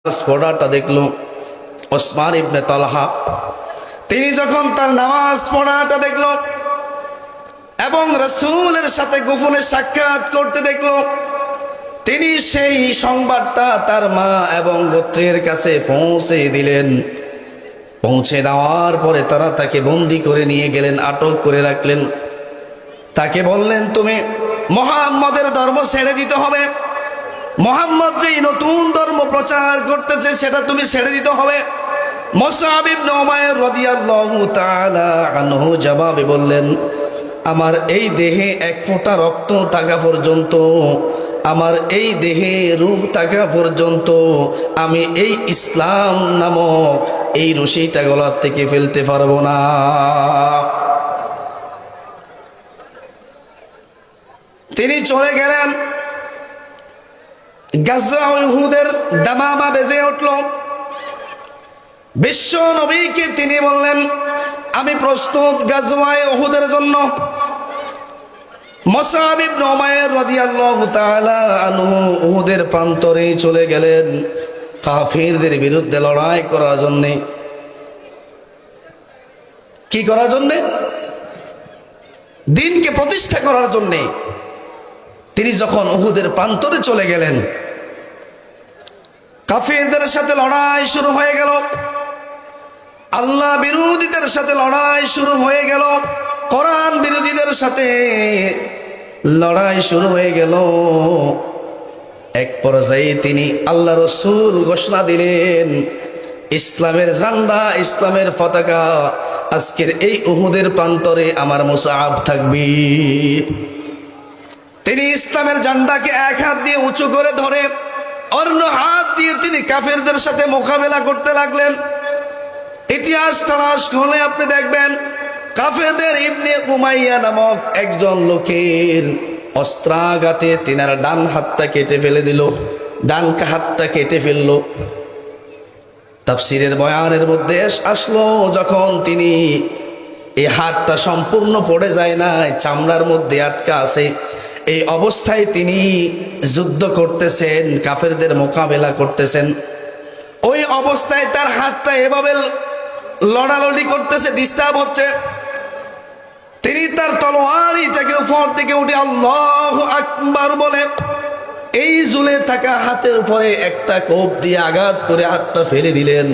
পড়াটা দেখলো ওসমান ইবনে তালহা। তিনি যখন তার নামাজ পড়াটা দেখলো এবং রাসূলের সাথে গোপনে সাক্ষাৎ করতে দেখলো, তিনি সেই সংবাদটা তার মা এবং গোত্রের কাছে পৌঁছে দিলেন। পৌঁছে দেওয়ার পরে তারা তাকে বন্দী করে নিয়ে গেলেন, আটক করে রাখলেন। তাকে বললেন, তুমি মুহাম্মদের ধর্ম ছেড়ে দিতে হবে। মুহাম্মদ যেই নতুন ধর্ম প্রচার করতেছে সেটা তুমি ছেড়ে দিতে হবে। মুসআব ইবনে উমাইর রাদিয়াল্লাহু তাআলা আনহু জবাবে বললেন, আমার এই দেহে এক ফোঁটা রক্ত থাকা পর্যন্ত, আমার এই দেহে রূহ থাকা পর্যন্ত আমি এই ইসলাম নামক এই রশিটা গলার থেকে ফেলতে পারবো না। তিনি চলে গেলেন। গাজওয়া উহুদের দামামা বেজে উঠল। বিশ্ব নবীকে তিনি বললেন, আমি প্রস্তুত গাজওয়ায়ে উহুদের জন্য। মুসআব ইবনে উমাইর রাদিয়াল্লাহু তাআলা আনহু উহুদের প্রান্তরে চলে গেলেন কাফিরদের বিরুদ্ধে লড়াই করার জন্য। কি করার জন্য? দ্বীনকে প্রতিষ্ঠা করার জন্য। তিনি যখন উহুদের প্রান্তরে চলে গেলেন, কাফিরদের সাথে লড়াই শুরু হয়ে গেল, আল্লাহ বিরোধীদের সাথে লড়াই শুরু হয়ে গেল, কোরআন বিরোধীদের সাথে লড়াই শুরু হয়ে গেল। এক পর্যায়ে তিনি আল্লাহ রাসূল ঘোষণা দিলেন, ইসলামের ঝান্ডা, ইসলামের পতাকা আজকের এই উহুদের প্রান্তরে আমার মুসআব থাকবে। তিনি ইসলামের ঝান্ডাকে এক হাত দিয়ে উঁচু করে ধরে অন্য হাত দিয়ে তিনি কাফেরদের সাথে মোকাবেলা করতে লাগলেন। ইতিহাস তালাশ করলে আপনি দেখবেন, কাফেরদের ইবনে উমাইয়া নামক একজন লোকের অস্ত্রাঘাতে তিনার ডান হাতটা কেটে ফেলে দিল, ডান হাতটা কেটে ফেললো। তাফসীরের বয়ানের মধ্যে আসলো, যখন তিনি এই হাতটা সম্পূর্ণ পড়ে যায় না, চামড়ার মধ্যে আটকা আছে, এই অবস্থায় তিনি যুদ্ধ করতেছেন, কাফেরদের মোকাবেলা করতেছেন। ওই অবস্থায় তার হাতটা এভাবে লড়ালড়ি করতেছে, ডিস্টার্ব হচ্ছে। তিনি তার তলোয়ারটাকে উপর থেকে উঠে আল্লাহু আকবার বলে এই ঝুলে থাকা হাতের উপরে একটা কোপ দিয়ে আঘাত করে হাতটা ফেলে দিলেন।